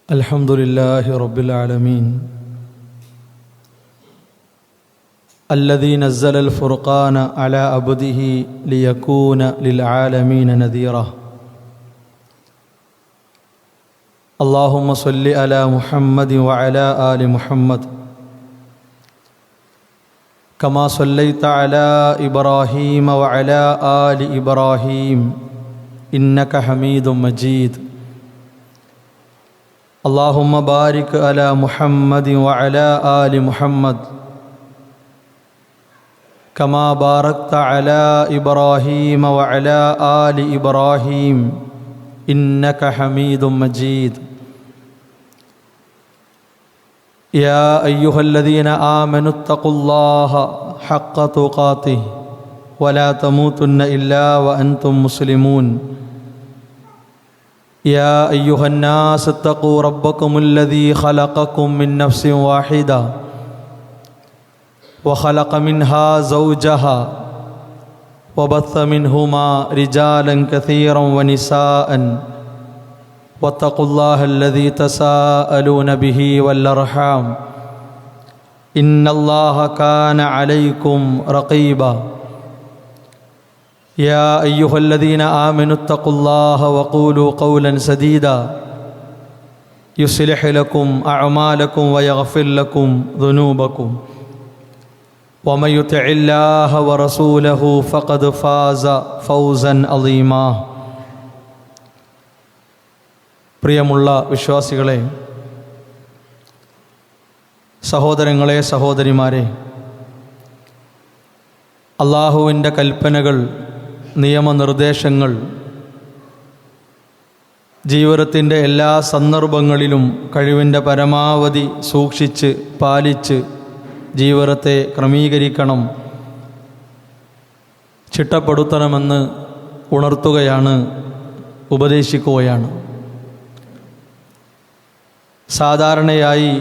الحمد لله رب العالمين الذي نزل الفرقان على عبده ليكون للعالمين نذيرا. اللهم صل على محمد وعلى آل محمد كما صليت على إبراهيم وعلى آل إبراهيم إنك حميد مجيد. اللهم بارك على محمد وعلى آل محمد كما باركت على إبراهيم وعلى آل إبراهيم إنك حميد مجيد. يا أيها الذين آمنوا اتقوا الله حق تقاته ولا تموتن إلا وأنتم مسلمون. يا أيها الناس اتقوا ربكم الذي خلقكم من نفس واحدة وخلق منها زوجها وبث منهما رجالا كثيرا ونساء واتقوا الله الذي تساءلون به والأرحام إن الله كان عليكم رقيبا. يا أيها الذين آمنوا اتقوا الله وقولوا قولا سديدا يصلح لكم أعمالكم ويغفر لكم ذنوبكم ومن يطع الله ورسوله فقد فاز فوزا عظيما. പ്രിയമുള്ള വിശ്വാസികളെ, സഹോദരങ്ങളെ, സഹോദരിമാരെ, അള്ളാഹുവിൻ്റെ കൽപ്പനകൾ, നിയമനിർദ്ദേശങ്ങൾ ജീവിതത്തിൻ്റെ എല്ലാ സന്ദർഭങ്ങളിലും കഴിവിൻ്റെ പരമാവധി സൂക്ഷിച്ച് പാലിച്ച് ജീവിതത്തെ ക്രമീകരിക്കണം, ചിട്ടപ്പെടുത്തണമെന്ന് ഉണർത്തുകയാണ്, ഉപദേശിക്കുകയാണ്. സാധാരണയായി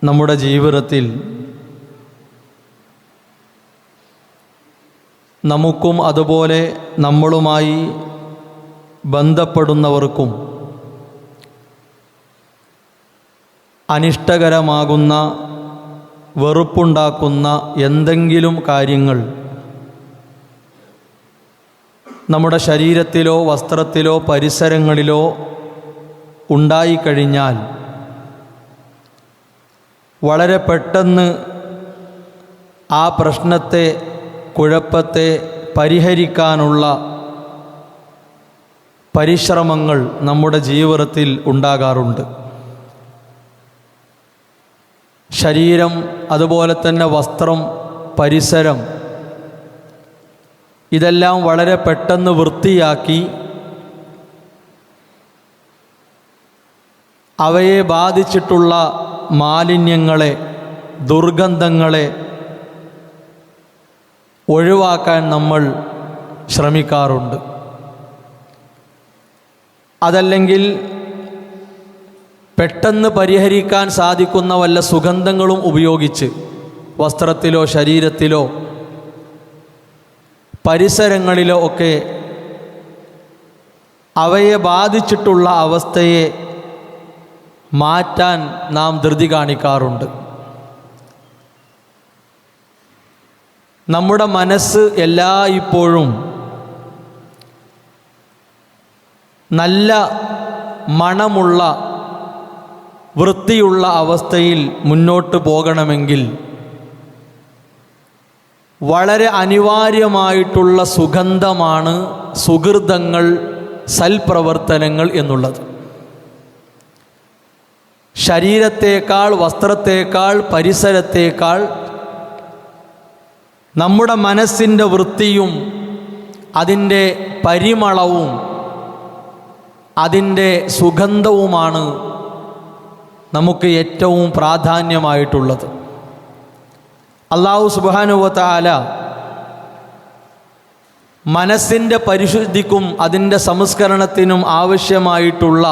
നമ്മുടെ ജീവിതത്തിൽ നമുക്കും അതുപോലെ നമ്മളുമായി ബന്ധപ്പെടുന്നവർക്കും അനിഷ്ടകരമാകുന്ന, വെറുപ്പുണ്ടാക്കുന്ന എന്തെങ്കിലും കാര്യങ്ങൾ നമ്മുടെ ശരീരത്തിലോ വസ്ത്രത്തിലോ പരിസരങ്ങളിലോ ഉണ്ടായിക്കഴിഞ്ഞാൽ വളരെ പെട്ടെന്ന് ആ പ്രശ്നത്തെ, കുഴപ്പത്തെ പരിഹരിക്കാനുള്ള പരിശ്രമങ്ങൾ നമ്മുടെ ജീവിതത്തിൽ ഉണ്ടാകാറുണ്ട്. ശരീരം, അതുപോലെ തന്നെ വസ്ത്രം, പരിസരം, ഇതെല്ലാം വളരെ പെട്ടെന്ന് വൃത്തിയാക്കി അവയെ ബാധിച്ചിട്ടുള്ള മാലിന്യങ്ങളെ, ദുർഗന്ധങ്ങളെ ഒഴിവാക്കാൻ നമ്മൾ ശ്രമിക്കാറുണ്ട്. അതല്ലെങ്കിൽ പെട്ടെന്ന് പരിഹരിക്കാൻ സാധിക്കുന്ന വല്ല സുഗന്ധങ്ങളും ഉപയോഗിച്ച് വസ്ത്രത്തിലോ ശരീരത്തിലോ പരിസരങ്ങളിലോ ഒക്കെ അവയെ ബാധിച്ചിട്ടുള്ള അവസ്ഥയെ മാറ്റാൻ നാം ധൃതി കാണിക്കാറുണ്ട്. നമ്മുടെ മനസ്സ് എല്ലായ്പ്പോഴും നല്ല മണമുള്ള, വൃത്തിയുള്ള അവസ്ഥയിൽ മുന്നോട്ട് പോകണമെങ്കിൽ വളരെ അനിവാര്യമായിട്ടുള്ള സുഗന്ധമാണ് സുഹൃതങ്ങൾ, സൽപ്രവർത്തനങ്ങൾ എന്നുള്ളത്. ശരീരത്തേക്കാൾ, വസ്ത്രത്തേക്കാൾ, പരിസരത്തേക്കാൾ നമ്മുടെ മനസ്സിൻ്റെ വൃത്തിയും അതിൻ്റെ പരിമളവും അതിൻ്റെ സുഗന്ധവുമാണ് നമുക്ക് ഏറ്റവും പ്രാധാന്യമായിട്ടുള്ളത്. അല്ലാഹു സുബ്ഹാനഹു വ തആല മനസ്സിൻ്റെ പരിശുദ്ധിക്കും അതിൻ്റെ സംസ്കരണത്തിനും ആവശ്യമായിട്ടുള്ള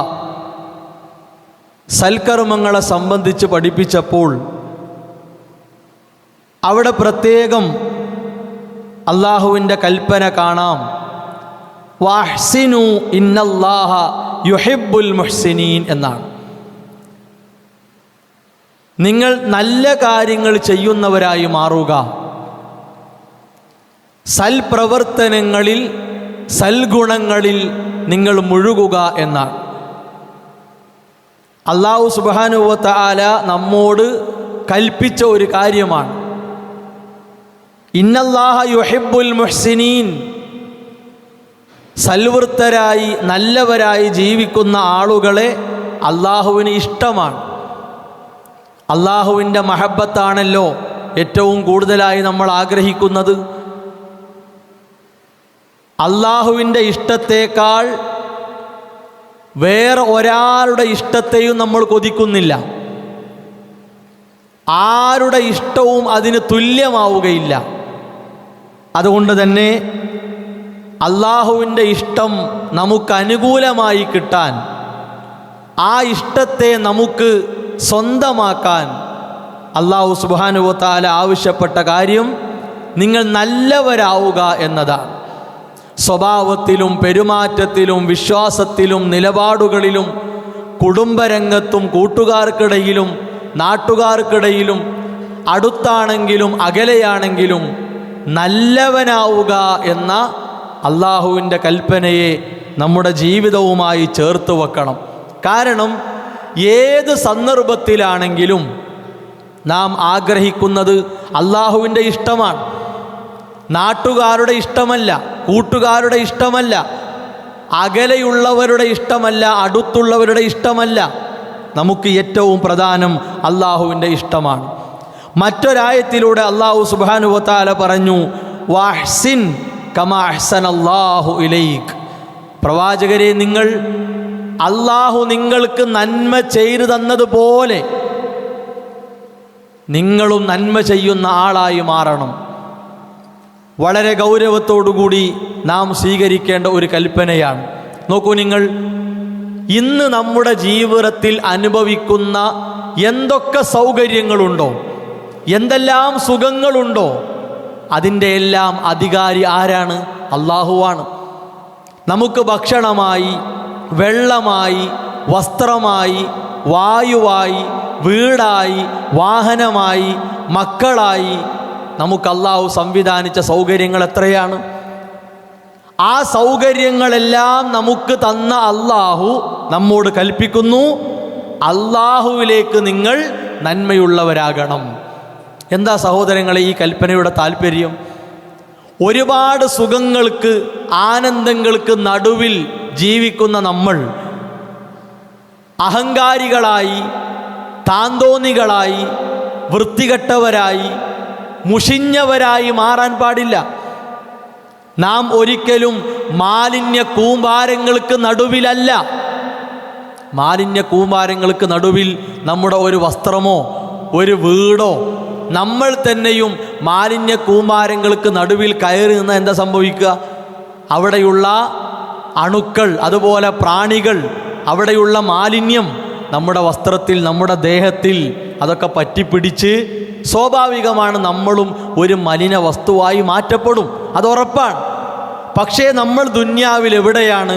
സൽക്കർമ്മങ്ങളെ സംബന്ധിച്ച് പഠിപ്പിച്ചപ്പോൾ അവിടെ പ്രത്യേകം അള്ളാഹുവിൻ്റെ കൽപ്പന കാണാം. വഹ്സിനു ഇന്നല്ലാഹ യുഹിബ്ബുൽ മുഹ്സിനീൻ എന്നാണ്. നിങ്ങൾ നല്ല കാര്യങ്ങൾ ചെയ്യുന്നവരായി മാറുക, സൽപ്രവർത്തനങ്ങളിൽ സൽഗുണങ്ങളിൽ നിങ്ങൾ മുഴുകുക എന്നാണ്. അല്ലാഹു സുബ്ഹാനഹു വ തആല നമ്മോട് കൽപ്പിച്ച ഒരു കാര്യമാണ്. ഇന്നല്ലാഹ യുഹിബ്ബുൽ മുഹ്സിനീൻ, സൽവൃത്തരായി നല്ലവരായി ജീവിക്കുന്ന ആളുകളെ അള്ളാഹുവിന് ഇഷ്ടമാണ്. അള്ളാഹുവിൻ്റെ മഹബത്താണല്ലോ ഏറ്റവും കൂടുതലായി നമ്മൾ ആഗ്രഹിക്കുന്നത്. അള്ളാഹുവിൻ്റെ ഇഷ്ടത്തേക്കാൾ വേറെ ഒരാളുടെ ഇഷ്ടത്തെയും നമ്മൾ കൊതിക്കുന്നില്ല. ആരുടെ ഇഷ്ടവും അതിന് തുല്യമാവുകയില്ല. അതുകൊണ്ട് തന്നെ അള്ളാഹുവിൻ്റെ ഇഷ്ടം നമുക്ക് അനുകൂലമായി കിട്ടാൻ, ആ ഇഷ്ടത്തെ നമുക്ക് സ്വന്തമാക്കാൻ അല്ലാഹു സുബ്ഹാനഹു വ തആല ആവശ്യപ്പെട്ട കാര്യം നിങ്ങൾ നല്ലവരാവുക എന്നതാണ്. സ്വഭാവത്തിലും പെരുമാറ്റത്തിലും വിശ്വാസത്തിലും നിലപാടുകളിലും കുടുംബരംഗത്തും കൂട്ടുകാർക്കിടയിലും നാട്ടുകാർക്കിടയിലും അടുത്താണെങ്കിലും അകലെയാണെങ്കിലും നല്ലവനാവുക എന്ന അള്ളാഹുവിൻ്റെ കൽപ്പനയെ നമ്മുടെ ജീവിതവുമായി ചേർത്ത് വെക്കണം. കാരണം ഏത് സന്ദർഭത്തിലാണെങ്കിലും നാം ആഗ്രഹിക്കുന്നത് അള്ളാഹുവിൻ്റെ ഇഷ്ടമാണ്, നാട്ടുകാരുടെ ഇഷ്ടമല്ല, കൂട്ടുകാരുടെ ഇഷ്ടമല്ല, അകലെയുള്ളവരുടെ ഇഷ്ടമല്ല, അടുത്തുള്ളവരുടെ ഇഷ്ടമല്ല. നമുക്ക് ഏറ്റവും പ്രധാനം അള്ളാഹുവിൻ്റെ ഇഷ്ടമാണ്. മറ്റൊരായത്തിലൂടെ അല്ലാഹു സുബ്ഹാനഹു വ തആല പറഞ്ഞു, വഹ്സിൻ കമാ അഹ്സനല്ലാഹു ഇലൈക്. പ്രവാചകരെ, നിങ്ങൾ അള്ളാഹു നിങ്ങൾക്ക് നന്മ ചെയ്തു തന്നതുപോലെ നിങ്ങളും നന്മ ചെയ്യുന്ന ആളായി മാറണം. വളരെ ഗൗരവത്തോടുകൂടി നാം സ്വീകരിക്കേണ്ട ഒരു കൽപ്പനയാണ്. നോക്കൂ, നിങ്ങൾ ഇന്ന് നമ്മുടെ ജീവിതത്തിൽ അനുഭവിക്കുന്ന എന്തൊക്കെ സൗകര്യങ്ങളുണ്ടോ, എന്തെല്ലാം സുഖങ്ങളുണ്ടോ, അതിൻ്റെ എല്ലാം അധികാരി ആരാണ്? അള്ളാഹുവാണ്. നമുക്ക് ഭക്ഷണമായി, വെള്ളമായി, വസ്ത്രമായി, വായുവായി, വീടായി, വാഹനമായി, മക്കളായി നമുക്ക് അള്ളാഹു സംവിധാനിച്ച സൗകര്യങ്ങൾ എത്രയാണ്? ആ സൗകര്യങ്ങളെല്ലാം നമുക്ക് തന്ന അള്ളാഹു നമ്മോട് കൽപ്പിക്കുന്നു, അള്ളാഹുവിലേക്ക് നിങ്ങൾ നന്മയുള്ളവരാകണം. എന്താ സഹോദരങ്ങളെ ഈ കൽപ്പനയുടെ താല്പര്യം? ഒരുപാട് സുഖങ്ങൾക്ക്, ആനന്ദങ്ങൾക്ക് നടുവിൽ ജീവിക്കുന്ന നമ്മൾ അഹങ്കാരികളായി, താന്തോന്നികളായി, വൃത്തികെട്ടവരായി, മുഷിഞ്ഞവരായി മാറാൻ പാടില്ല. നാം ഒരിക്കലും മാലിന്യ കൂമ്പാരങ്ങൾക്ക് നടുവിലല്ല. മാലിന്യ കൂമ്പാരങ്ങൾക്ക് നടുവിൽ നമ്മുടെ ഒരു വസ്ത്രമോ ഒരു വീടോ, നമ്മൾ തന്നെയും മാലിന്യ കൂമ്പാരങ്ങൾക്ക് നടുവിൽ കയറി നിന്ന് എന്താ സംഭവിക്കുക? അവിടെയുള്ള അണുക്കൾ, അതുപോലെ പ്രാണികൾ, അവിടെയുള്ള മാലിന്യം നമ്മുടെ വസ്ത്രത്തിൽ, നമ്മുടെ ദേഹത്തിൽ അതൊക്കെ പറ്റിപ്പിടിച്ച് സ്വാഭാവികമാണ് നമ്മളും ഒരു മലിന വസ്തുവായി മാറ്റപ്പെടും, അതുറപ്പാണ്. പക്ഷേ നമ്മൾ ദുന്യാവിൽ എവിടെയാണ്?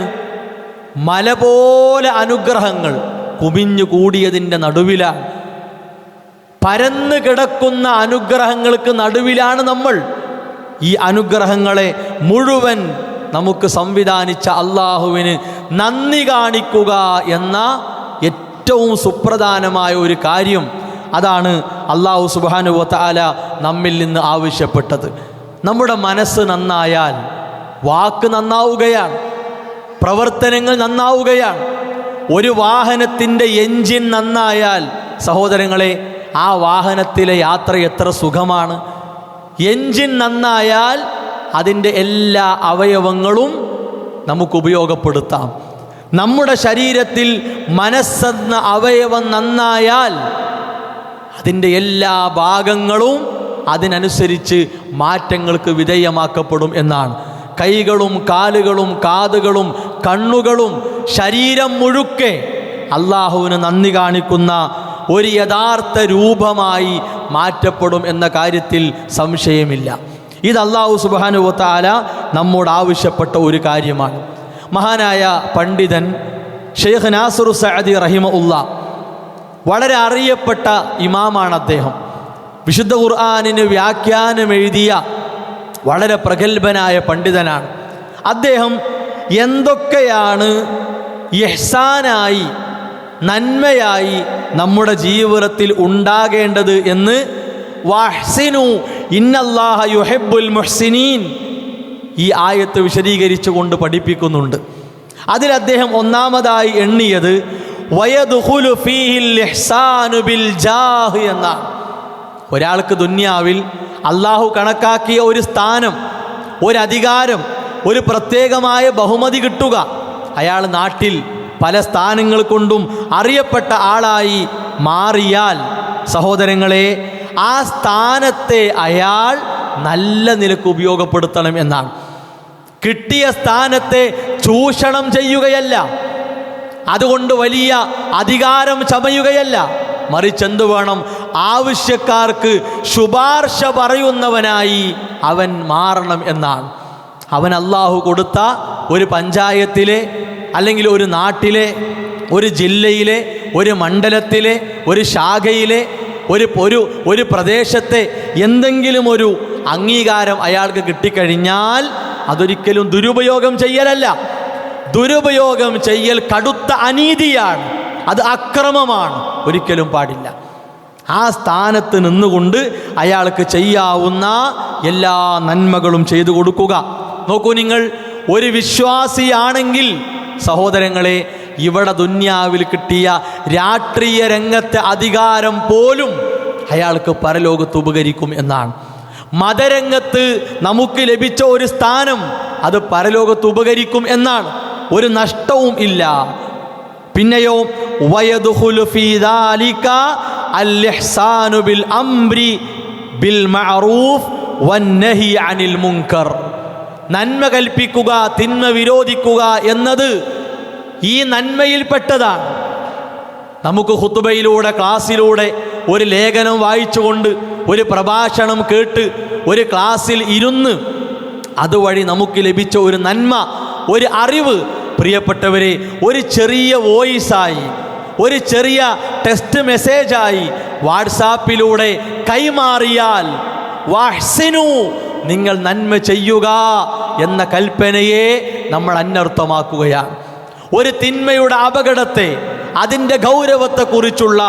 മല പോലെ അനുഗ്രഹങ്ങൾ കുമിഞ്ഞു കൂടിയതിൻ്റെ നടുവിലാണ്, പരന്നു കിടക്കുന്ന അനുഗ്രഹങ്ങൾക്ക് നടുവിലാണ് നമ്മൾ. ഈ അനുഗ്രഹങ്ങളെ മുഴുവൻ നമുക്ക് സംവിധാനിച്ച അള്ളാഹുവിന് നന്ദി കാണിക്കുക എന്ന ഏറ്റവും സുപ്രധാനമായ ഒരു കാര്യം, അതാണ് അല്ലാഹു സുബ്ഹാനഹു വ തആല നമ്മിൽ നിന്ന് ആവശ്യപ്പെട്ടത്. നമ്മുടെ മനസ്സ് നന്നായാൽ വാക്ക് നന്നാവുകയാണ്, പ്രവർത്തനങ്ങൾ നന്നാവുകയാണ്. ഒരു വാഹനത്തിൻ്റെ എൻജിൻ നന്നായാൽ സഹോദരങ്ങളെ, ആ വാഹനത്തിലെ യാത്ര എത്ര സുഖമാണ്. എൻജിൻ നന്നായാൽ അതിൻ്റെ എല്ലാ അവയവങ്ങളും നമുക്ക് ഉപയോഗപ്പെടുത്താം. നമ്മുടെ ശരീരത്തിൽ മനസ്സെന്ന അവയവം നന്നായാൽ അതിൻ്റെ എല്ലാ ഭാഗങ്ങളും അതിനനുസരിച്ച് മാറ്റങ്ങൾക്ക് വിധേയമാക്കപ്പെടും എന്നാണ്. കൈകളും കാലുകളും കാതുകളും കണ്ണുകളും ശരീരം മുഴുക്കെ അള്ളാഹുവിന് നന്ദി കാണിക്കുന്ന ഒരു യഥാർത്ഥ രൂപമായി മാറ്റപ്പെടും എന്ന കാര്യത്തിൽ സംശയമില്ല. ഇത് അല്ലാഹു സുബ്ഹാനഹു വ തആല നമ്മോട് ആവശ്യപ്പെട്ട ഒരു കാര്യമാണ്. മഹാനായ പണ്ഡിതൻ ഷെയ്ഖ് നാസിറു സഅദി റഹിമഹുല്ലാ വളരെ അറിയപ്പെട്ട ഇമാമാണ് അദ്ദേഹം. വിശുദ്ധ ഖുർആനിന് വ്യാഖ്യാനം എഴുതിയ വളരെ പ്രഗത്ഭനായ പണ്ഡിതനാണ് അദ്ദേഹം. എന്തൊക്കെയാണ് ഇഹ്സാനായി, നന്മയായി നമ്മുടെ ജീവിതത്തിൽ ഉണ്ടാകേണ്ടത് എന്ന് വഹ്സിനു ഇന്നല്ലാഹ യുഹിബ്ബുൽ മുഹ്സിനീൻ ഈ ആയത്ത് വിശദീകരിച്ചുകൊണ്ട് പഠിപ്പിക്കുന്നുണ്ട്. അതിൽ അദ്ദേഹം ഒന്നാമതായി എണ്ണിയത് വയദ്ഖുലു ഫീഹിൽ ഇഹ്സാനു ബിൽ ജാഹ് എന്നാണ്. ഒരാൾക്ക് ദുനിയാവിൽ അള്ളാഹു കണക്കാക്കിയ ഒരു സ്ഥാനം, ഒരു അധികാരം, ഒരു പ്രത്യേകമായ ബഹുമതി കിട്ടുക, അയാൾ നാട്ടിൽ പല സ്ഥാനങ്ങൾ കൊണ്ടും അറിയപ്പെട്ട ആളായി മാറിയാൽ സഹോദരങ്ങളെ, ആ സ്ഥാനത്തെ അയാൾ നല്ല നിലക്ക് ഉപയോഗപ്പെടുത്തണം എന്നാണ്. കിട്ടിയ സ്ഥാനത്തെ ചൂഷണം ചെയ്യുകയല്ല, അതുകൊണ്ട് വലിയ അധികാരം ചമയുകയല്ല, മറിച്ച് എന്തു വേണം, ആവശ്യക്കാർക്ക് ശുപാർശ പറയുന്നവനായി അവൻ മാറണം എന്നാണ്. അവൻ അള്ളാഹു കൊടുത്ത ഒരു പഞ്ചായത്തിലെ, അല്ലെങ്കിൽ ഒരു നാട്ടിലെ, ഒരു ജില്ലയിലെ, ഒരു മണ്ഡലത്തിലെ, ഒരു ശാഖയിലെ, ഒരു പ്രദേശത്തെ എന്തെങ്കിലും ഒരു അംഗീകാരം അയാൾക്ക് കിട്ടിക്കഴിഞ്ഞാൽ അതൊരിക്കലും ദുരുപയോഗം ചെയ്യലല്ല. ദുരുപയോഗം ചെയ്യൽ കടുത്ത അനീതിയാണ്, അത് അക്രമമാണ്, ഒരിക്കലും പാടില്ല. ആ സ്ഥാനത്ത് നിന്നുകൊണ്ട് അയാൾക്ക് ചെയ്യാവുന്ന എല്ലാ നന്മകളും ചെയ്തു കൊടുക്കുക. നോക്കൂ, നിങ്ങൾ ഒരു വിശ്വാസിയാണെങ്കിൽ സഹോദരങ്ങളെ, ഇവിടെ ദുന്യാവിൽ കിട്ടിയ രാഷ്ട്രീയ രംഗത്തെ അധികാരം പോലും അയാൾക്ക് പരലോകത്ത് ഉപകരിക്കും എന്നാണ്. മതരംഗത്ത് നമുക്ക് ലഭിച്ച ഒരു സ്ഥാനം അത് പരലോകത്ത് ഉപകരിക്കും എന്നാണ്, ഒരു നഷ്ടവും ഇല്ല. പിന്നെയോ വയദ്ഖുലു ഫീ ദാലിക അൽ ഇഹ്സാനു ബിൽ അംരി ബിൽ മഅറൂഫ് വന്നഹി അനിൽ മുൻകർ. നന്മ കൽപ്പിക്കുക, തിന്മ വിരോധിക്കുക എന്നത് ഈ നന്മയിൽപ്പെട്ടതാണ്. നമുക്ക് ഖുതുബയിലൂടെ, ക്ലാസ്സിലൂടെ, ഒരു ലേഖനം വായിച്ചുകൊണ്ട്, ഒരു പ്രഭാഷണം കേട്ട്, ഒരു ക്ലാസ്സിൽ ഇരുന്ന് അതുവഴി നമുക്ക് ലഭിച്ച ഒരു നന്മ, ഒരു അറിവ്, പ്രിയപ്പെട്ടവരെ, ഒരു ചെറിയ വോയിസായി, ഒരു ചെറിയ ടെക്സ്റ്റ് മെസ്സേജായി വാട്സാപ്പിലൂടെ കൈമാറിയാൽ വഹ്സിനു, നിങ്ങൾ നന്മ ചെയ്യുക എന്ന കൽപ്പനയെ നമ്മൾ അന്വർത്ഥമാക്കുകയാണ്. ഒരു തിന്മയുടെ അപകടത്തെ, അതിൻ്റെ ഗൗരവത്തെക്കുറിച്ചുള്ള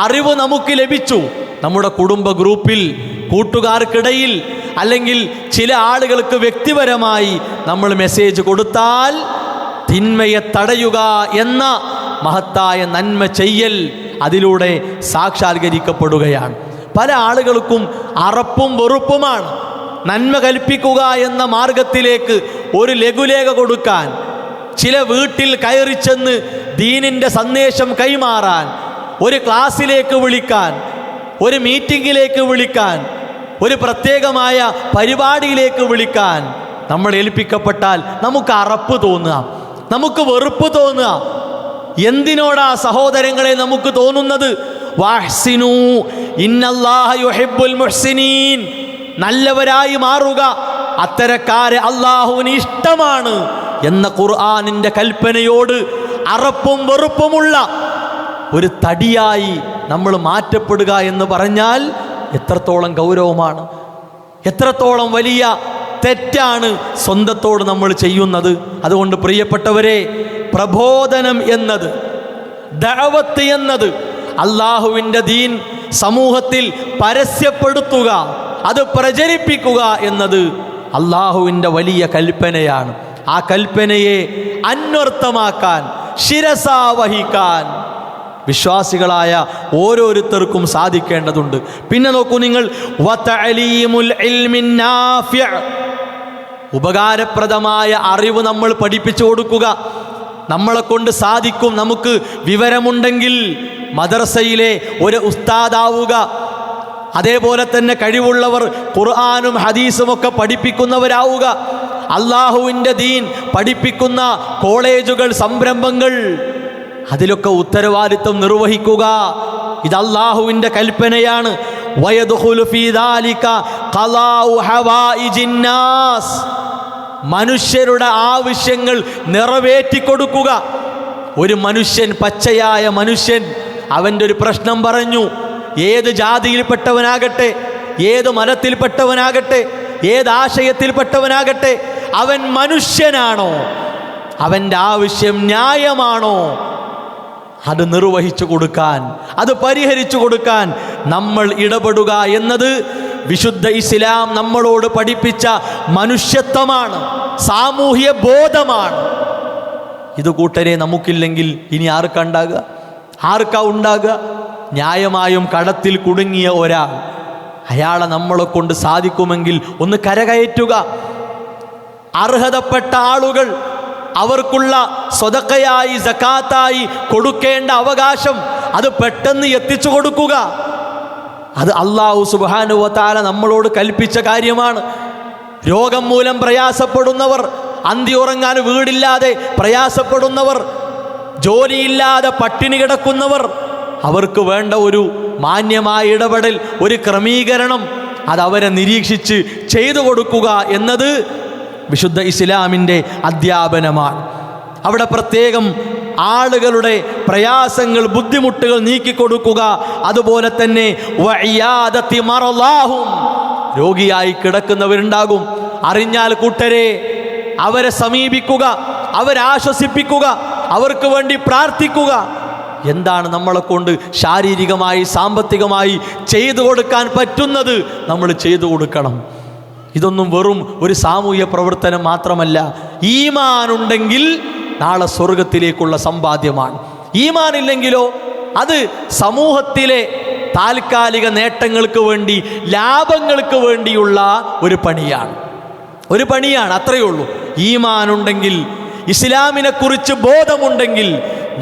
അറിവ് നമുക്ക് ലഭിച്ചു. നമ്മുടെ കുടുംബ ഗ്രൂപ്പിൽ, കൂട്ടുകാർക്കിടയിൽ, അല്ലെങ്കിൽ ചില ആളുകൾക്ക് വ്യക്തിപരമായി നമ്മൾ മെസ്സേജ് കൊടുത്താൽ തിന്മയെ തടയുക എന്ന മഹത്തായ നന്മ ചെയ്യൽ അതിലൂടെ സാക്ഷാത്കരിക്കപ്പെടുകയാണ്. പല ആളുകൾക്കും അറപ്പും വെറുപ്പുമാണ്. നന്മ കൽപ്പിക്കുക എന്ന മാർഗത്തിലേക്ക് ഒരു ലഘുലേഖ കൊടുക്കാൻ, ചില വീട്ടിൽ കയറി ചെന്ന് ദീനിൻ്റെ സന്ദേശം കൈമാറാൻ, ഒരു ക്ലാസ്സിലേക്ക് വിളിക്കാൻ, ഒരു മീറ്റിങ്ങിലേക്ക് വിളിക്കാൻ, ഒരു പ്രത്യേകമായ പരിപാടിയിലേക്ക് വിളിക്കാൻ നമ്മൾ ഏൽപ്പിക്കപ്പെട്ടാൽ നമുക്ക് അറപ്പ് തോന്നുക, നമുക്ക് വെറുപ്പ് തോന്നുക. എന്തിനോടാ സഹോദരങ്ങളെ നമുക്ക് തോന്നുന്നത്? വഹ്സിനു ഇന്നല്ലാഹ യുഹിബ്ബുൽ മുഹ്സിനീൻ, നല്ലവരായി മാറുക, അത്തരക്കാരെ അള്ളാഹുവിന് ഇഷ്ടമാണ് എന്ന ഖുർആനിൻ്റെ കൽപ്പനയോട് അറപ്പും വെറുപ്പുമുള്ള ഒരു തടിയായി നമ്മൾ മാറ്റപ്പെടുക എന്ന് പറഞ്ഞാൽ എത്രത്തോളം ഗൗരവമാണ്, എത്രത്തോളം വലിയ തെറ്റാണ് സ്വന്തത്തോട് നമ്മൾ ചെയ്യുന്നത്. അതുകൊണ്ട് പ്രിയപ്പെട്ടവരെ, പ്രബോധനം എന്നത്, ദഅവത്ത് എന്നത്, അള്ളാഹുവിൻ്റെ ദീൻ സമൂഹത്തിൽ പരസ്യപ്പെടുത്തുക, അത് പ്രചരിപ്പിക്കുക എന്നത് അള്ളാഹുവിൻ്റെ വലിയ കൽപ്പനയാണ്. ആ കൽപ്പനയെ അന്വർത്ഥമാക്കാൻ, ശിരസാ വഹിക്കാൻ വിശ്വാസികളായ ഓരോരുത്തർക്കും സാധിക്കേണ്ടതുണ്ട്. പിന്നെ നോക്കൂ നിങ്ങൾ, വതഅലീമുൽ ഇൽമിൻ നാഫിഅ, ഉപകാരപ്രദമായ അറിവ് നമ്മൾ പഠിപ്പിച്ചു കൊടുക്കുക. നമ്മളെ കൊണ്ട് സാധിക്കും, നമുക്ക് വിവരമുണ്ടെങ്കിൽ മദ്രസയിലെ ഒരു ഉസ്താദാവുക. അതേപോലെ തന്നെ കഴിവുള്ളവർ ഖുർആനും ഹദീസും ഒക്കെ പഠിപ്പിക്കുന്നവരാവുക. അള്ളാഹുവിൻ്റെ ദീൻ പഠിപ്പിക്കുന്ന കോളേജുകൾ, സംരംഭങ്ങൾ, അതിലൊക്കെ ഉത്തരവാദിത്വം നിർവഹിക്കുക. ഇത് അള്ളാഹുവിൻ്റെ കൽപ്പനയാണ്. വയദ്ഖുലു ഫീ ദാലിക ഖളാഉ ഹവായിജിൻ നാസ്, മനുഷ്യരുടെ ആവശ്യങ്ങൾ നിറവേറ്റിക്കൊടുക്കുക. ഒരു മനുഷ്യൻ, പച്ചയായ മനുഷ്യൻ, അവൻ്റെ ഒരു പ്രശ്നം പറഞ്ഞു. ഏത് ജാതിയിൽപ്പെട്ടവനാകട്ടെ, ഏത് മതത്തിൽപ്പെട്ടവനാകട്ടെ, ഏത് ആശയത്തിൽപ്പെട്ടവനാകട്ടെ, അവൻ മനുഷ്യനാണോ, അവൻ്റെ ആവശ്യം ന്യായമാണോ, അത് നിർവഹിച്ചു കൊടുക്കാൻ, അത് പരിഹരിച്ചു കൊടുക്കാൻ നമ്മൾ ഇടപെടുക എന്നത് വിശുദ്ധ ഇസ്ലാം നമ്മളോട് പഠിപ്പിച്ച മനുഷ്യത്വമാണ്, സാമൂഹ്യ ബോധമാണ്. ഇത് കൂട്ടരെ നമുക്കില്ലെങ്കിൽ ഇനി ആർക്കാ ഉണ്ടാകുക? ന്യായമായും കടത്തിൽ കുടുങ്ങിയ ഒരാൾ, അയാളെ നമ്മളെ കൊണ്ട് സാധിക്കുമെങ്കിൽ ഒന്ന് കരകയറ്റുക. അർഹതപ്പെട്ട ആളുകൾ അവർക്കുള്ള സ്വതക്കയായി, സക്കാത്തായി കൊടുക്കേണ്ട അവകാശം അത് പെട്ടെന്ന് എത്തിച്ചു കൊടുക്കുക. അത് അല്ലാഹു സുബ്ഹാനഹു വ തആല നമ്മളോട് കൽപ്പിച്ച കാര്യമാണ്. രോഗം മൂലം പ്രയാസപ്പെടുന്നവർ, അന്തി ഉറങ്ങാൻ വീടില്ലാതെ പ്രയാസപ്പെടുന്നവർ, ജോലിയില്ലാതെ പട്ടിണി കിടക്കുന്നവർ, അവർക്ക് വേണ്ട ഒരു മാന്യമായ ഇടപെടൽ, ഒരു ക്രമീകരണം അതവരെ നിരീക്ഷിച്ച് ചെയ്തു കൊടുക്കുക എന്നത് വിശുദ്ധ ഇസ്ലാമിൻ്റെ അധ്യാപനമാണ്. അവിടെ പ്രത്യേകം ആളുകളുടെ പ്രയാസങ്ങൾ, ബുദ്ധിമുട്ടുകൾ നീക്കിക്കൊടുക്കുക. അതുപോലെ തന്നെ വഇയാദത്തി മറളാഹും, രോഗിയായി കിടക്കുന്നവരുണ്ടാകും, അറിഞ്ഞാൽ കൂട്ടരെ അവരെ സമീപിക്കുക, അവരെ ആശ്വസിപ്പിക്കുക, അവർക്ക് വേണ്ടി പ്രാർത്ഥിക്കുക. എന്താണ് നമ്മളെ കൊണ്ട് ശാരീരികമായി, സാമ്പത്തികമായി ചെയ്തു കൊടുക്കാൻ പറ്റുന്നത് നമ്മൾ ചെയ്തു കൊടുക്കണം. ഇതൊന്നും വെറും ഒരു സാമൂഹ്യ പ്രവർത്തനം മാത്രമല്ല. ഈമാനുണ്ടെങ്കിൽ നാളെ സ്വർഗത്തിലേക്കുള്ള സമ്പാദ്യമാണ്. ഈമാനില്ലെങ്കിലോ അത് സമൂഹത്തിലെ താൽക്കാലിക നേട്ടങ്ങൾക്ക് വേണ്ടി, ലാഭങ്ങൾക്ക് വേണ്ടിയുള്ള ഒരു പണിയാണ്, അത്രയേ ഉള്ളൂ. ഈമാനുണ്ടെങ്കിൽ, ഇസ്ലാമിനെക്കുറിച്ച് ബോധമുണ്ടെങ്കിൽ,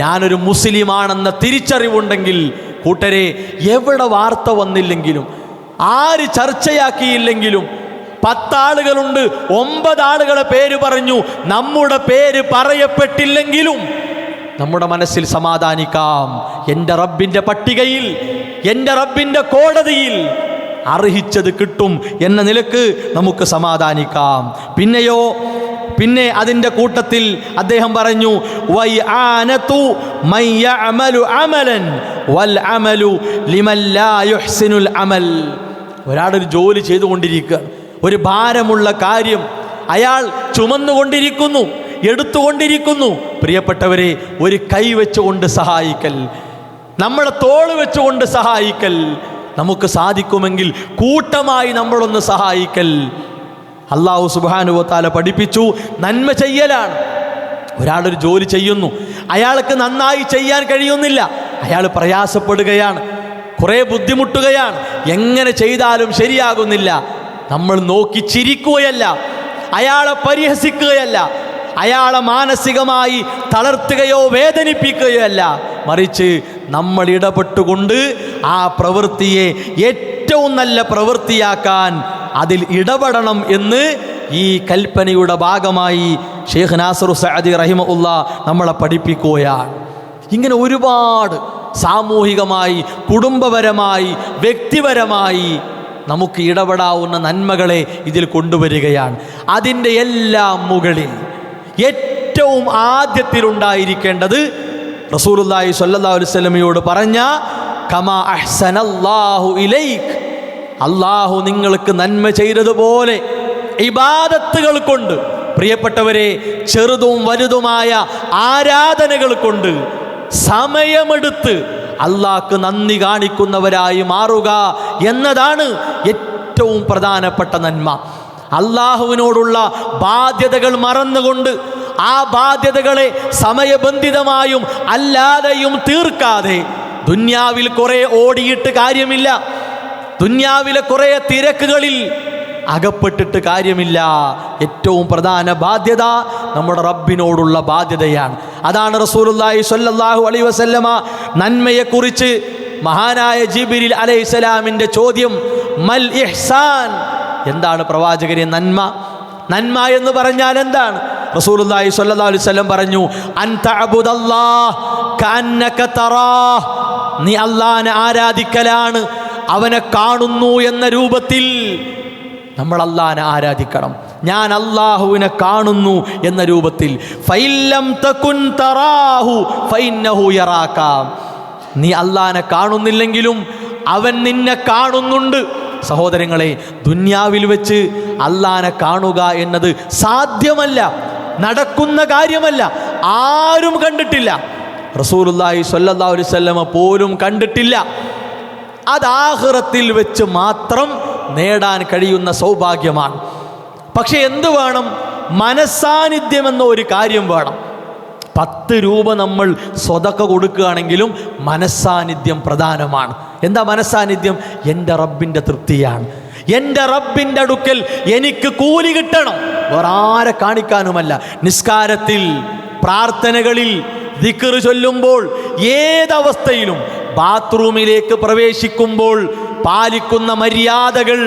ഞാനൊരു മുസ്ലിമാണെന്ന തിരിച്ചറിവുണ്ടെങ്കിൽ, കൂട്ടരെ എവിടെ വാർത്ത വന്നില്ലെങ്കിലും, ആര് ചർച്ചയാക്കിയില്ലെങ്കിലും, 10 ആളുകളുണ്ട്, 9 ആളുകളെ പേര് പറഞ്ഞു, നമ്മുടെ പേര് പറയപ്പെട്ടില്ലെങ്കിലും നമ്മുടെ മനസ്സിൽ സമാധാനിക്കാം. എൻ്റെ റബ്ബിൻ്റെ പട്ടികയിൽ, എൻ്റെ റബ്ബിൻ്റെ കോടതിയിൽ അർഹിച്ചത് കിട്ടും എന്ന നിലക്ക് നമുക്ക് സമാധാനിക്കാം. പിന്നെ അതിൻ്റെ കൂട്ടത്തിൽ അദ്ദേഹം പറഞ്ഞു, വൈആനതു മൻ യഅമലു അമലൻ വൽ അമലു ലിമൻ ലാ യുഹ്സിനുൽ അമൽ. ഒരാളൊരു ജോലി ചെയ്തുകൊണ്ടിരിക്കുക, ഒരു ഭാരമുള്ള കാര്യം അയാൾ ചുമന്നുകൊണ്ടിരിക്കുന്നു, എടുത്തുകൊണ്ടിരിക്കുന്നു. പ്രിയപ്പെട്ടവരെ, ഒരു കൈ വെച്ചുകൊണ്ട് സഹായിക്കൽ, നമ്മളെ തോള് വെച്ചുകൊണ്ട് സഹായിക്കൽ, നമുക്ക് സാധിക്കുമെങ്കിൽ കൂട്ടമായി നമ്മളൊന്ന് സഹായിക്കൽ അല്ലാഹു സുബ്ഹാനഹു വ തആല പഠിപ്പിച്ചു. നന്മ ചെയ്യലാണ്. ഒരാളൊരു ജോലി ചെയ്യുന്നു, അയാൾക്ക് നന്നായി ചെയ്യാൻ കഴിയുന്നില്ല, അയാൾ പ്രയാസപ്പെടുകയാണ്, കുറേ ബുദ്ധിമുട്ടുകയാണ്, എങ്ങനെ ചെയ്താലും ശരിയാകുന്നില്ല. നമ്മൾ നോക്കി ചിരിക്കുകയല്ല, അയാളെ പരിഹസിക്കുകയല്ല, അയാളെ മാനസികമായി തളർത്തുകയോ വേദനിപ്പിക്കുകയോ അല്ല, മറിച്ച് നമ്മൾ ഇടപെട്ടുകൊണ്ട് ആ പ്രവൃത്തിയെ ഏറ്റവും നല്ല പ്രവൃത്തിയാക്കാൻ അതിൽ ഇടപെടണം എന്ന് ഈ കൽപ്പനയുടെ ഭാഗമായി ഷെയ്ഖ് നാസിർ സഅദി റഹിമഹുല്ലാഹ് നമ്മളെ പഠിപ്പിക്കുകയാണ്. ഇങ്ങനെ ഒരുപാട് സാമൂഹികമായി, കുടുംബപരമായി, വ്യക്തിപരമായി നമുക്ക് ഇടപെടാവുന്ന നന്മകളെ ഇതിൽ കൊണ്ടുവരികയാണ്. അതിൻ്റെ എല്ലാം മുകളിൽ ഏറ്റവും ആദ്യത്തിലുണ്ടായിരിക്കേണ്ടത് റസൂലുള്ളാഹി സ്വല്ലല്ലാഹു അലൈഹി വസല്ലമയോട് പറഞ്ഞ കമാ അഹ്സനല്ലാഹു ഇലൈക്, അല്ലാഹു നിങ്ങൾക്ക് നന്മ ചെയ്തതുപോലെ ഇബാദത്തുകൾ കൊണ്ട്, പ്രിയപ്പെട്ടവരെ, ചെറുതും വലുതുമായ ആരാധനകൾ കൊണ്ട് സമയമെടുത്ത് അല്ലാഹ്ക്ക് നന്ദി കാണിക്കുന്നവരായി മാറുക എന്നതാണ് ഏറ്റവും പ്രധാനപ്പെട്ട നന്മ. അല്ലാഹുവിനോടുള്ള ബാധ്യതകൾ മറന്നുകൊണ്ട് ആ ബാധ്യതകളെ സമയബന്ധിതമായും അല്ലാതെയും തീർക്കാതെ ദുന്യാവിൽ കുറെ ഓടിയിട്ട് കാര്യമില്ല, ദുന്യാവിലെ കുറെ തിരക്കുകളിൽ അകപ്പെട്ടിട്ട് കാര്യമില്ല. ഏറ്റവും പ്രധാന ബാധ്യത നമ്മുടെ റബ്ബിനോടുള്ള ബാധ്യതയാണ്. അതാണ് റസൂലുള്ളാഹി സ്വല്ലല്ലാഹു അലൈഹി വസല്ലമ നന്മയെക്കുറിച്ച് മഹാനായ ജിബ്രീൽ അലൈഹിസ്സലാമിൻ്റെ ചോദ്യം, മൽ ഇഹ്സാൻ, എന്താണ് പ്രവാചകരെ നന്മ? നന്മ എന്ന് പറഞ്ഞാൽ എന്താണ്? റസൂലുള്ളാഹി സ്വല്ലല്ലാഹു അലൈഹി വസല്ലം പറഞ്ഞു, അൻ തഅബുദല്ലാഹ് കഅന്നക തറാഹ്, നീ അല്ലാഹനെ ആരാധിക്കലാണ്, അവനെ കാണുന്നു എന്ന രൂപത്തിൽ നമ്മൾ അല്ലാഹനെ ആരാധിക്കണം. ഞാൻ അല്ലാഹുവിനെ കാണുന്നു എന്ന രൂപത്തിൽ. ഫൈല്ലം തകുൻ തറാഹു ഫൈന്നഹു യറാക. നീ അല്ലാഹനെ കാണുന്നില്ലെങ്കിലും അവൻ നിന്നെ കാണുന്നുണ്ട്. സഹോദരങ്ങളെ, ദുന്യാവിൽ വെച്ച് അല്ലാഹനെ കാണുക എന്നത് സാധ്യമല്ല, നടക്കുന്ന കാര്യമല്ല. ആരും കണ്ടിട്ടില്ല. റസൂലുള്ളാഹി സ്വല്ലല്ലാഹു അലൈഹി വസല്ലമ പോലും കണ്ടിട്ടില്ല. അത് ആഖിറത്തിൽ വെച്ച് മാത്രം നേടാൻ കഴിയുന്ന സൗഭാഗ്യമാണ്. പക്ഷെ എന്ത് വേണം? മനസ്സാന്നിധ്യം എന്ന ഒരു കാര്യം വേണം. 10 രൂപ നമ്മൾ സ്വതക്ക കൊടുക്കുകയാണെങ്കിലും മനസ്സാന്നിധ്യം പ്രധാനമാണ്. എന്താ മനസ്സാന്നിധ്യം? എൻ്റെ റബ്ബിൻ്റെ തൃപ്തിയാണ്. എൻ്റെ റബ്ബിൻ്റെ അടുക്കൽ എനിക്ക് കൂലി കിട്ടണം, വേറെ ആരെ കാണിക്കാനുമല്ല. നിസ്കാരത്തിൽ, പ്രാർത്ഥനകളിൽ, ദിക്ർ ചൊല്ലുമ്പോൾ, ഏതവസ്ഥയിലും, ബാത്റൂമിലേക്ക് പ്രവേശിക്കുമ്പോൾ പാലിക്കുന്ന മര്യാദകൾ,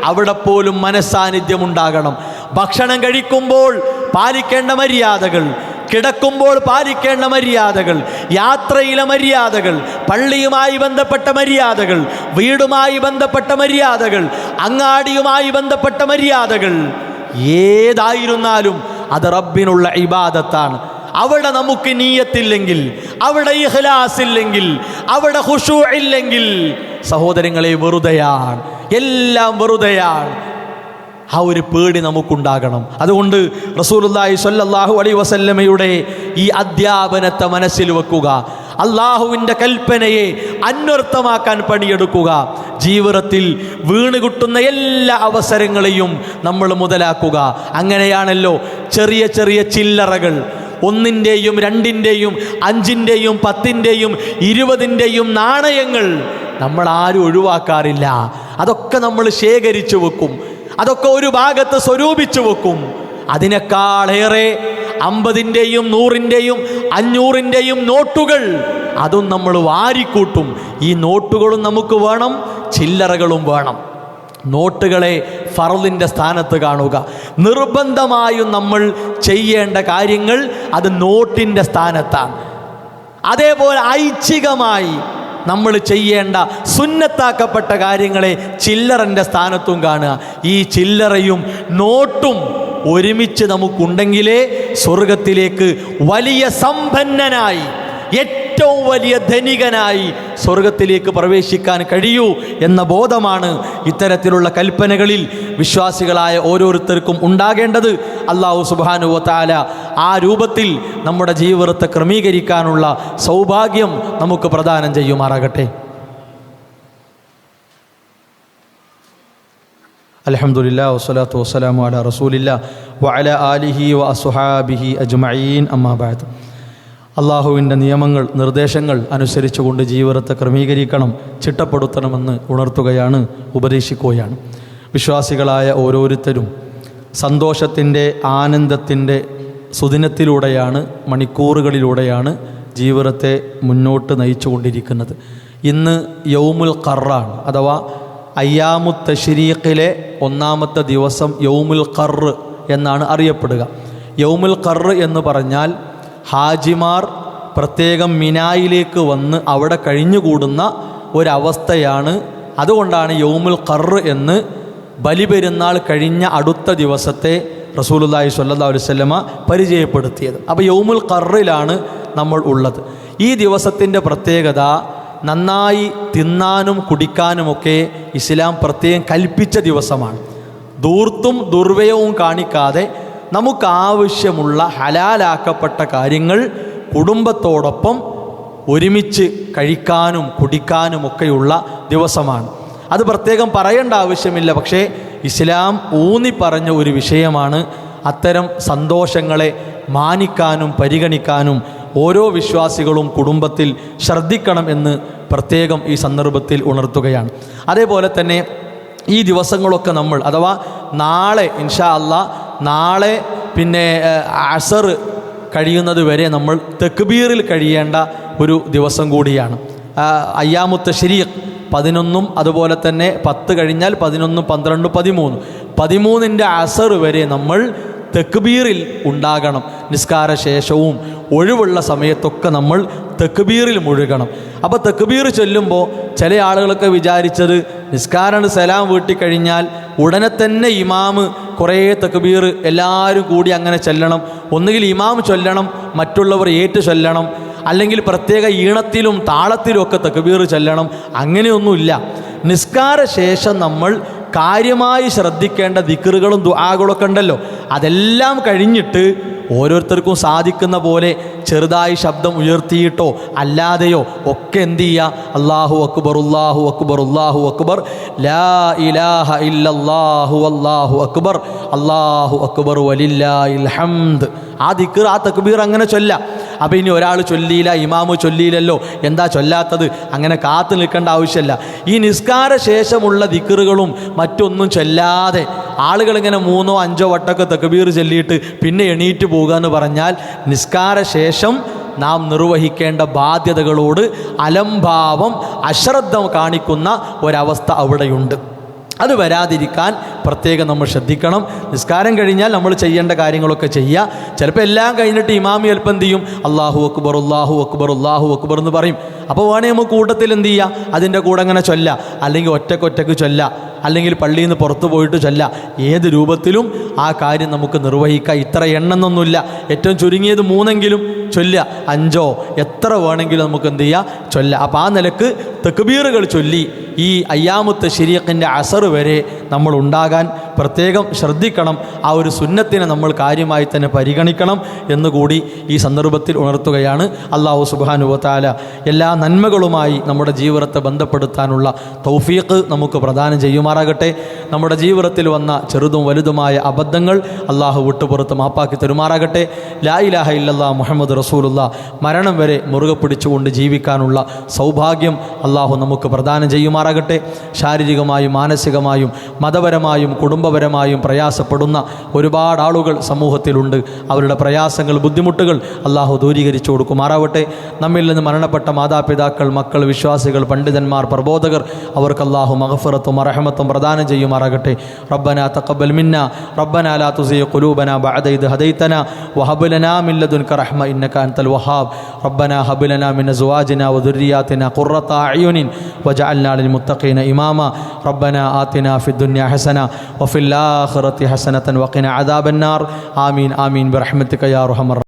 അവിടെ പോലും മനസ്സാന്നിധ്യം ഉണ്ടാകണം. ഭക്ഷണം കഴിക്കുമ്പോൾ പാലിക്കേണ്ട മര്യാദകൾ, കിടക്കുമ്പോൾ പാലിക്കേണ്ട മര്യാദകൾ, യാത്രയിലെ മര്യാദകൾ, പള്ളിയുമായി ബന്ധപ്പെട്ട മര്യാദകൾ, വീടുമായി ബന്ധപ്പെട്ട മര്യാദകൾ, അങ്ങാടിയുമായി ബന്ധപ്പെട്ട മര്യാദകൾ, ഏതായിരുന്നാലും അത് റബ്ബിനുള്ള ഇബാദത്താണ്. അവിടെ നമുക്ക് നീയത്തില്ലെങ്കിൽ, അവിടെ ഇഖ്ലാസ് ഇല്ലെങ്കിൽ, അവിടെ ഖുശൂ ഇല്ലെങ്കിൽ, സഹോദരങ്ങളെ, വെറുതെയാണ്, എല്ലാം വെറുതെയാണ്. ആ ഒരു പേടി നമുക്കുണ്ടാകണം. അതുകൊണ്ട് റസൂലുള്ളാഹി സ്വല്ലല്ലാഹു അലൈഹി വസല്ലമയുടെ ഈ അധ്യാപനത്തെ മനസ്സിൽ വെക്കുക. അള്ളാഹുവിൻ്റെ കൽപ്പനയെ അന്വർത്ഥമാക്കാൻ പണിയെടുക്കുക. ജീവിതത്തിൽ വീണുകിട്ടുന്ന എല്ലാ അവസരങ്ങളെയും നമ്മൾ മുതലാക്കുക. അങ്ങനെയാണല്ലോ ചെറിയ ചെറിയ ചില്ലറകൾ, 1-ൻ്റെയും 2-ൻ്റെയും 5-ൻ്റെയും 10-ൻ്റെയും 20-ൻ്റെയും നാണയങ്ങൾ നമ്മൾ ആരും ഒഴിവാക്കാറില്ല. അതൊക്കെ നമ്മൾ ശേഖരിച്ചു വെക്കും. അതൊക്കെ ഒരു ഭാഗത്ത് സ്വരൂപിച്ചു വെക്കും. അതിനേക്കാളേറെ 50-ൻ്റെയും 100-ൻ്റെയും 500-ൻ്റെയും നോട്ടുകൾ, അതും നമ്മൾ വാരിക്കൂട്ടും. ഈ നോട്ടുകളും നമുക്ക് വേണം, ചില്ലറകളും വേണം. നോട്ടുകളെ ഫർളിൻ്റെ സ്ഥാനത്ത് കാണുക. നിർബന്ധമായും നമ്മൾ ചെയ്യേണ്ട കാര്യങ്ങൾ അത് നോട്ടിൻ്റെ സ്ഥാനത്താണ്. അതേപോലെ ഐച്ഛികമായി നമ്മൾ ചെയ്യേണ്ട സുന്നത്താക്കപ്പെട്ട കാര്യങ്ങളെ ചില്ലറൻ്റെ സ്ഥാനത്തും കാണുക. ഈ ചില്ലറയും നോട്ടും ഒരുമിച്ച് നമുക്കുണ്ടെങ്കിലേ സ്വർഗത്തിലേക്ക് വലിയ സമ്പന്നനായി, ഏറ്റവും വലിയ ധനികനായി സ്വർഗത്തിലേക്ക് പ്രവേശിക്കാൻ കഴിയൂ എന്ന ബോധമാണ് ഇത്തരത്തിലുള്ള കൽപ്പനകളിൽ വിശ്വാസികളായ ഓരോരുത്തർക്കും ഉണ്ടാകേണ്ടത്. അല്ലാഹു സുബ്ഹാനഹു വ തആല ആ രൂപത്തിൽ നമ്മുടെ ജീവിതത്തെ ക്രമീകരിക്കാനുള്ള സൗഭാഗ്യം നമുക്ക് പ്രദാനം ചെയ്യുമാറാകട്ടെ. അൽഹംദുലില്ലാഹി വസ്സലാത്തു വസ്സലാമു അലാ റസൂലില്ലാഹി വഅലാ ആലിഹി വഅസ്ഹാബിഹി അജ്മഈൻ. അമ്മാ ബഅദ്. അള്ളാഹുവിൻ്റെ നിയമങ്ങൾ, നിർദ്ദേശങ്ങൾ അനുസരിച്ചുകൊണ്ട് ജീവിതത്തെ ക്രമീകരിക്കണം, ചിട്ടപ്പെടുത്തണമെന്ന് ഉണർത്തുകയാണ്, ഉപദേശിക്കുകയാണ്. വിശ്വാസികളായ ഓരോരുത്തരും സന്തോഷത്തിൻ്റെ, ആനന്ദത്തിൻ്റെ സുദിനത്തിലൂടെയാണ്, മണിക്കൂറുകളിലൂടെയാണ് ജീവിതത്തെ മുന്നോട്ട് നയിച്ചു കൊണ്ടിരിക്കുന്നത്. ഇന്ന് യൗമുൽ ഖർറാണ്, അഥവാ അയ്യാമു തശ്രീഖിലെ 1-ാമത്തെ ദിവസം യൗമുൽ ഖർറ് എന്നാണ് അറിയപ്പെടുക. യൗമുൽ ഖർറ് എന്ന് പറഞ്ഞാൽ ഹാജിമാർ പ്രത്യേകം മിനായിലേക്ക് വന്ന് അവിടെ കഴിഞ്ഞുകൂടുന്ന ഒരവസ്ഥയാണ്. അതുകൊണ്ടാണ് യൗമുൽ ഖർറ് എന്ന് ബലിപെരുന്നാൾ കഴിഞ്ഞ അടുത്ത ദിവസത്തെ റസൂലുള്ളാഹി സ്വല്ലല്ലാഹു അലൈഹി വസല്ലമ പരിചയപ്പെടുത്തിയത്. അപ്പോൾ യൗമുൽ ഖർറിലാണ് നമ്മൾ ഉള്ളത്. ഈ ദിവസത്തിൻ്റെ പ്രത്യേകത, നന്നായി തിന്നാനും കുടിക്കാനുമൊക്കെ ഇസ്ലാം പ്രത്യേകം കൽപ്പിച്ച ദിവസമാണ്. ധൂർത്തും ദുർവ്യയവും കാണിക്കാതെ നമുക്കാവശ്യമുള്ള ഹലാലാക്കപ്പെട്ട കാര്യങ്ങൾ കുടുംബത്തോടൊപ്പം ഒരുമിച്ച് കഴിക്കാനും കുടിക്കാനുമൊക്കെയുള്ള ദിവസമാണ്. അത് പ്രത്യേകം പറയേണ്ട ആവശ്യമില്ല. പക്ഷേ ഇസ്ലാം ഊന്നി പറഞ്ഞ ഒരു വിഷയമാണ്. അത്തരം സന്തോഷങ്ങളെ മാനിക്കാനും പരിഗണിക്കാനും ഓരോ വിശ്വാസികളും കുടുംബത്തിൽ ശ്രദ്ധിക്കണം എന്ന് പ്രത്യേകം ഈ സന്ദർഭത്തിൽ ഉണർത്തുകയാണ്. അതേപോലെ തന്നെ ഈ ദിവസങ്ങളൊക്കെ നമ്മൾ, അഥവാ നാളെ ഇൻഷാ അല്ലാഹ്, നാളെ പിന്നെ അസർ കഴിയുന്നത് വരെ നമ്മൾ തക്ബീറിൽ കഴിയേണ്ട ഒരു ദിവസം കൂടിയാണ്. അയ്യാമു തശ്രീഖ് 11, അതുപോലെ തന്നെ 10 കഴിഞ്ഞാൽ 11, 12, 13, 13ൻ്റെ അസർ വരെ നമ്മൾ തക്ബീറിൽ ഉണ്ടാകണം. നിസ്കാര ശേഷവും ഒഴിവുള്ള സമയത്തൊക്കെ നമ്മൾ തക്ബീറിൽ മുഴുകണം. അപ്പോൾ തക്ബീർ ചൊല്ലുമ്പോൾ ചില ആളുകളൊക്കെ വിചാരിച്ചത് നിസ്കാരം സലാം വീട്ടിക്കഴിഞ്ഞാൽ ഉടനെ തന്നെ ഇമാമ് കുറേ തക്ബീർ എല്ലാവരും കൂടി അങ്ങനെ ചൊല്ലണം, ഒന്നുകിൽ ഇമാം ചൊല്ലണം, മറ്റുള്ളവർ ഏറ്റു ചൊല്ലണം, അല്ലെങ്കിൽ പ്രത്യേക ഈണത്തിലും താളത്തിലും ഒക്കെ തക്ബീർ ചൊല്ലണം. അങ്ങനെയൊന്നുമില്ല. നിസ്കാര ശേഷം നമ്മൾ കാര്യമായി ശ്രദ്ധിക്കേണ്ട ദിക്റുകളും ദുആകളൊക്കെ ഉണ്ടല്ലോ, അതെല്ലാം കഴിഞ്ഞിട്ട് ഓരോരുത്തർക്കും സാധിക്കുന്ന പോലെ ചെറുതായി ശബ്ദം ഉയർത്തിയിട്ടോ അല്ലാതെയോ ഒക്കെ എന്ത് ചെയ്യുക, അല്ലാഹു അക്ബർ അല്ലാഹു അക്ബർ അല്ലാഹു അക്ബർ ലാ ഇലാഹ ഇല്ലല്ലാഹു അല്ലാഹു അക്ബർ അല്ലാഹു അക്ബർ വലില്ലാഹിൽ ഹംദ്, ആ ദിക്ർ ആ തക്ബീർ അങ്ങനെ ചൊല്ല. അപ്പോൾ ഇനി ഒരാൾ ചൊല്ലിയില്ല, ഇമാമ് ചൊല്ലിയില്ലല്ലോ, എന്താ ചൊല്ലാത്തത്, അങ്ങനെ കാത്തു നിൽക്കേണ്ട ആവശ്യമില്ല. ഈ നിസ്കാര ശേഷമുള്ള ദിക്റുകളും മറ്റൊന്നും ചൊല്ലാതെ ആളുകളിങ്ങനെ 3ഓ 5ഓ വട്ടമൊക്കെ തക്ബീർ ചൊല്ലിയിട്ട് പിന്നെ എണീറ്റ് പോകുക എന്ന് പറഞ്ഞാൽ നിസ്കാര ശേഷം നാം നിർവഹിക്കേണ്ട ബാധ്യതകളോട് അലംഭാവം, അശ്രദ്ധ കാണിക്കുന്ന ഒരവസ്ഥ അവിടെയുണ്ട്. അത് വരാതിരിക്കാൻ പ്രത്യേകം നമ്മൾ ശ്രദ്ധിക്കണം. നിസ്കാരം കഴിഞ്ഞാൽ നമ്മൾ ചെയ്യേണ്ട കാര്യങ്ങളൊക്കെ ചെയ്യുക. ചിലപ്പോൾ എല്ലാം കഴിഞ്ഞിട്ട് ഇമാമി ചിലപ്പോൾ എന്ത് ചെയ്യും, അല്ലാഹു അക്ബർ അല്ലാഹു അക്ബർ അല്ലാഹു അക്ബർ എന്ന് പറയും. അപ്പോൾ വേണേൽ നമുക്ക് കൂട്ടത്തിൽ എന്ത് ചെയ്യുക, അതിൻ്റെ കൂടെ അങ്ങനെ ചൊല്ല, അല്ലെങ്കിൽ ഒറ്റക്കൊറ്റക്ക് ചൊല്ല, അല്ലെങ്കിൽ പള്ളിയിൽ നിന്ന് പുറത്തു പോയിട്ട് ചൊല്ല. ഏത് രൂപത്തിലും ആ കാര്യം നമുക്ക് നിർവഹിക്കാം. ഇത്ര എണ്ണമെന്നൊന്നുമില്ല, ഏറ്റവും ചുരുങ്ങിയത് 3എങ്കിലും ചൊല്ല, 5ഓ എത്ര വേണമെങ്കിലും നമുക്ക് എന്ത് ചെയ്യാം, ചൊല്ല. അപ്പോൾ ആ നിലക്ക് തക്ബീറുകൾ ചൊല്ലി ഈ അയ്യാമുത്ത് ശരീഖിൻ്റെ അസർ വരെ നമ്മൾ ഉണ്ടാകാൻ പ്രത്യേകം ശ്രദ്ധിക്കണം. ആ ഒരു സുന്നത്തിനെ നമ്മൾ കാര്യമായി തന്നെ പരിഗണിക്കണം എന്നുകൂടി ഈ സന്ദർഭത്തിൽ ഉണർത്തുകയാണ്. അല്ലാഹു സുബ്ഹാനഹു വ തആല എല്ലാ നന്മകളുമായി നമ്മുടെ ജീവിതത്തെ ബന്ധപ്പെടുത്താനുള്ള തൗഫീഖ് നമുക്ക് പ്രദാനം ചെയ്യുമാറാകട്ടെ. നമ്മുടെ ജീവിതത്തിൽ വന്ന ചെറുതും വലുതുമായ അബദ്ധങ്ങൾ അള്ളാഹു വിട്ടുപുറത്ത് മാപ്പാക്കി തരുമാറാകട്ടെ. ലാ ഇലാഹ ഇല്ലല്ലാഹ് മുഹമ്മദ് റസൂലുള്ളാഹ് മരണം വരെ മുറുകെ പിടിച്ചുകൊണ്ട് ജീവിക്കാനുള്ള സൗഭാഗ്യം അള്ളാഹു നമുക്ക് പ്രദാനം ചെയ്യുമാറാകട്ടെ. ശാരീരികമായും മാനസികമായും മതപരമായും കുടുംബപരമായും പ്രയാസപ്പെടുന്ന ഒരുപാട് ആളുകൾ സമൂഹത്തിലുണ്ട്. അവരുടെ പ്രയാസങ്ങൾ, ബുദ്ധിമുട്ടുകൾ അള്ളാഹു ദൂരീകരിച്ചു കൊടുക്കുമാറാവട്ടെ. നമ്മിൽ നിന്ന് മരണപ്പെട്ട മാതാപിതാക്കൾ, മക്കൾ, വിശ്വാസികൾ, പണ്ഡിതന്മാർ, പ്രബോധകർ, അവർക്ക് അള്ളാഹു മഗ്ഫിറത്തും റഹ്മത്തും പ്രദാനം ചെയ്യുമാറാകട്ടെ. റബ്ബനാ തഖബ്ബൽ മിന്നാ റബ്ബനാ ലാ തുസിഗ് ഖുലൂബനാ ബഅദ ഇദ് ഹദൈതനാ വഹബ് ലനാ മിൻ ലദുൻക റഹ്മ ഇന്നക അൻതൽ വഹാബ്. റബ്ബനാ ഹബ് ലനാ മിൻ അസ്വാജിനാ വദുർരിയാതിനാ ഖുർറത അയുനിൻ വജഅൽനാ ലിൽ മുത്തഖീന ഇമാമാ. റബ്ബനാ ആതിനാ ഫിദ് ദുനിയാ ഹസന വഫിൽ ആഖിറതി ഹസനതൻ വഖിനാ അദാബൻ നാർ. ആമീൻ ആമീൻ ബിറഹ്മതിക യാ അർഹമർ